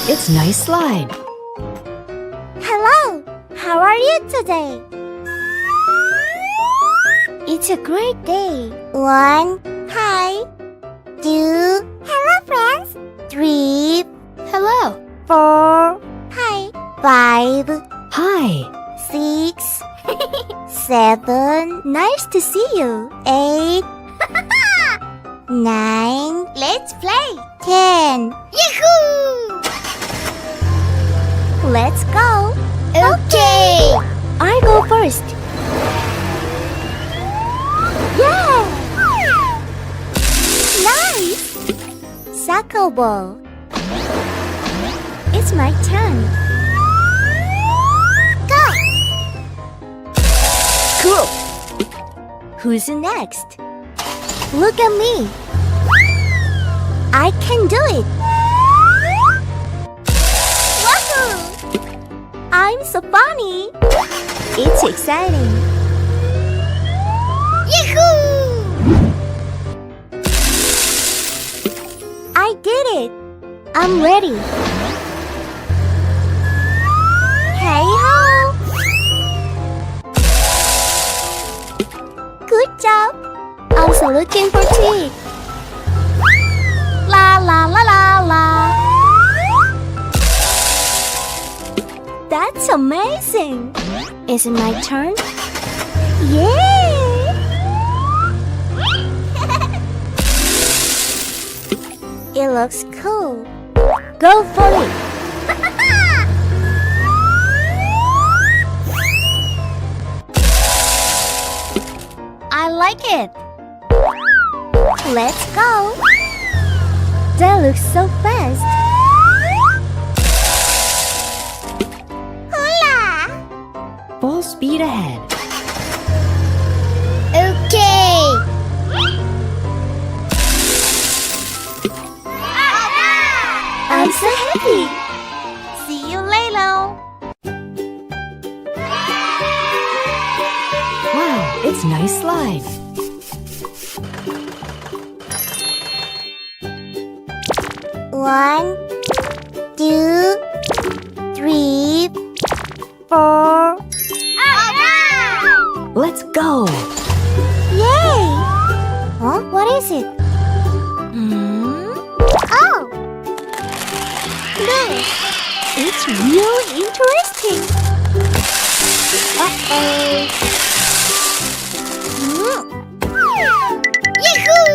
it's nice slide. Hello, how are you today? It's a great day. 1, hi. 2, hello friends. 3, Hello. 4, hi. 5, Hi. 6, 7, nice to see you. 8, 9, let's play. 10, yahoo! Let's go. Okay. I go first. Yeah! Nice! Soccer ball. It's my turn. Go! Cool! Who's next? Look at me. I can do it. Wahoo! I'm so funny. It's exciting. Yahoo! I did it. I'm ready. Hey ho! Good job. Also looking for tea. La la la la la. That's amazing. Is it my turn? Yeah! It looks cool. Go for it. I like it. Let's go. That looks so fast. Hula! Full speed ahead. Okay. I'm so happy. See you later. Wow, it's nice slide. One, 2, 3, 4. Let's go. Yay! Huh? What is it? Oh! Look! It's really interesting. Uh-oh. Yahoo!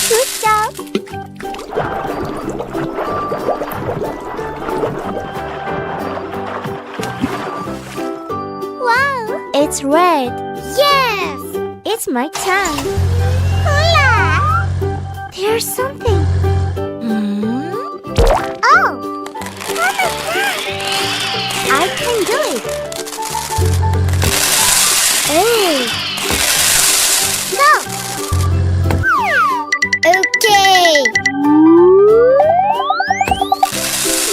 Good job. Wow, it's red. Yes! It's my turn. Hula! There's something. Oh! I can do it. Hey! Go! Okay!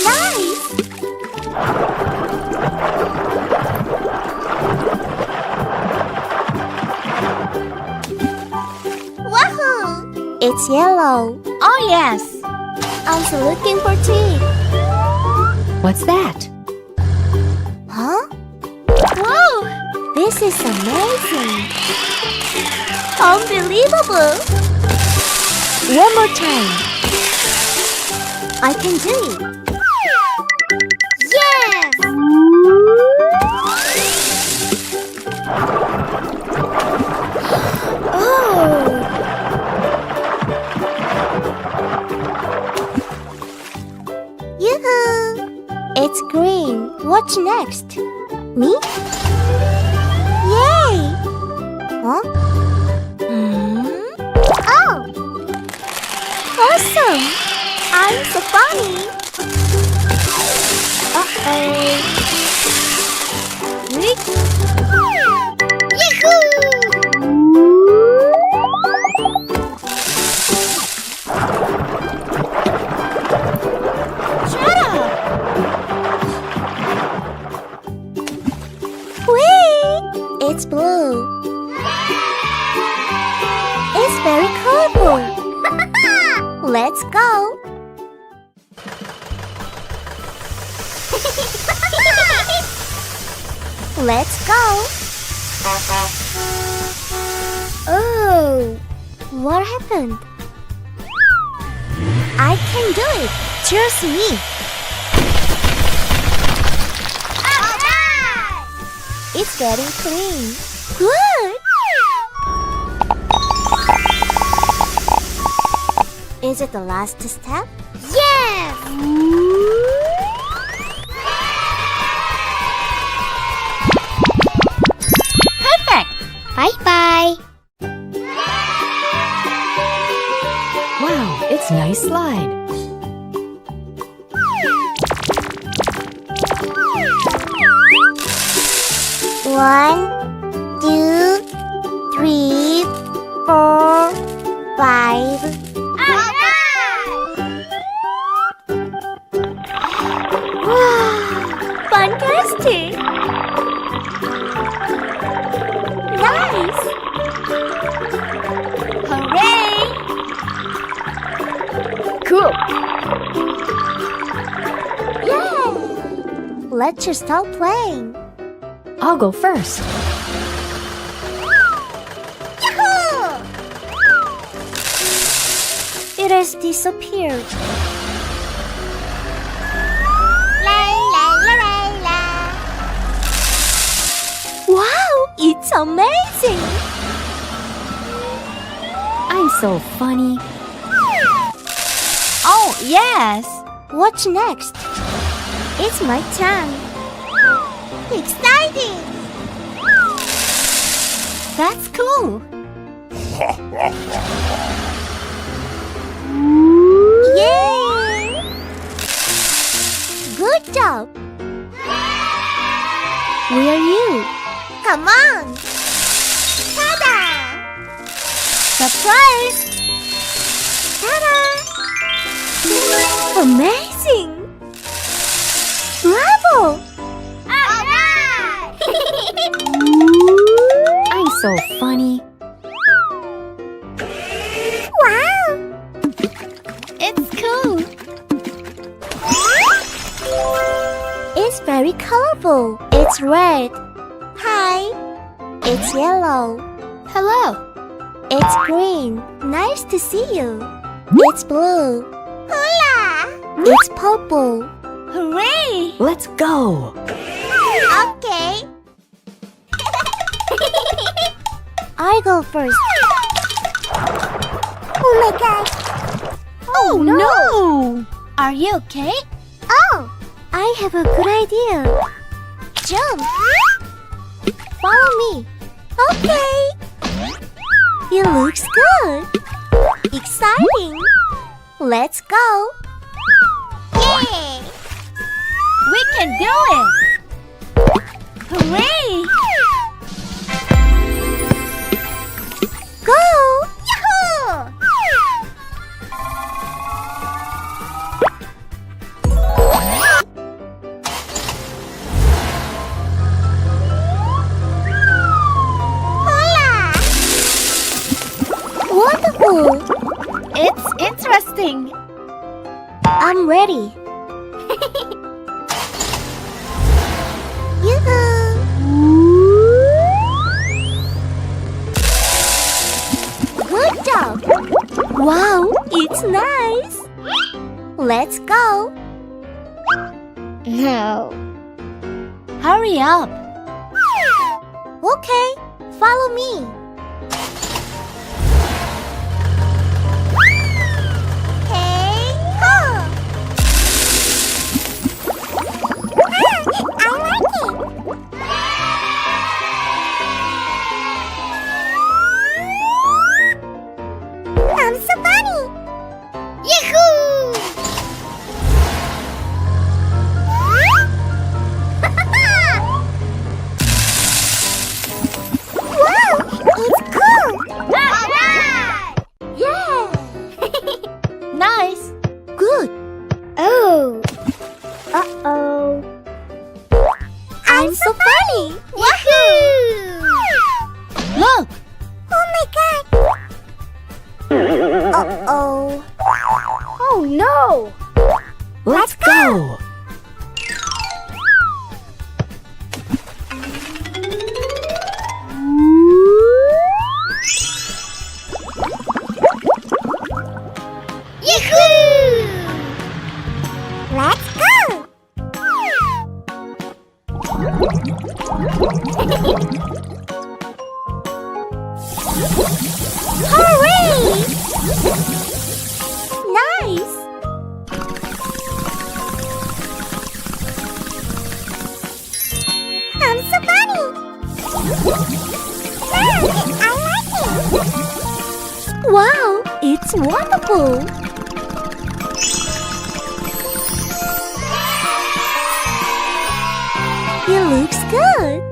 Nice! Wahoo! It's yellow. Oh yes! Also looking for tea. What's that? Huh? Whoa! This is amazing! Unbelievable! One more time. I can do it. Yes! Oh! Yoo-hoo! It's green. What's next? Me? Yay! Huh? Oh! Awesome! I'm so funny! Uh-oh! Shut up! Whee! It's blue. It's very colorful. Let's go. Let's go. Oh, what happened? I can do it. Trust me. It's getting clean. Good. Is it the last step? Yes. Perfect. Bye-bye. Wow, it's nice slide. One, two, three, four, five. Wow, fantastic! Nice! Hooray! Cool. Yeah! Let's just start playing. I'll go first. Yahoo! It has disappeared. La, la, la, la, la. Wow, it's amazing! I'm so funny. Oh, yes! What's next? It's my turn. Exciting! That's cool! Yay! Good job! Where are you? Come on! Ta-da! Surprise! Ta-da! Amazing! Bravo! I'm so funny. Wow! It's cool. It's very colorful. It's red. Hi. It's yellow. Hello. It's green. Nice to see you. It's blue. Hola! It's purple. Hooray! Let's go. Okay. I go first. Oh my god. Oh no! Are you okay? Oh, I have a good idea. Jump. Follow me. Okay. It looks good. Exciting. Let's go. Yay! We can do it. Hooray! Go! Yahoo! Hola! Wonderful! It's interesting. I'm ready. Good job! Wow, it's nice! Let's go! No. Hurry up! Okay, follow me. Hey, ho! I like it! I'm so funny! Yahoo! Wow! It's cool! Alright! Yeah! Nice! Good! Oh! Uh-oh! I'm so funny! Yahoo! Look! Oh my god! Uh-oh. Oh no! Let's go! Yahoo! Let's go! Hooray! Nice! I'm so funny! I like it! Wow, it's wonderful! It looks good!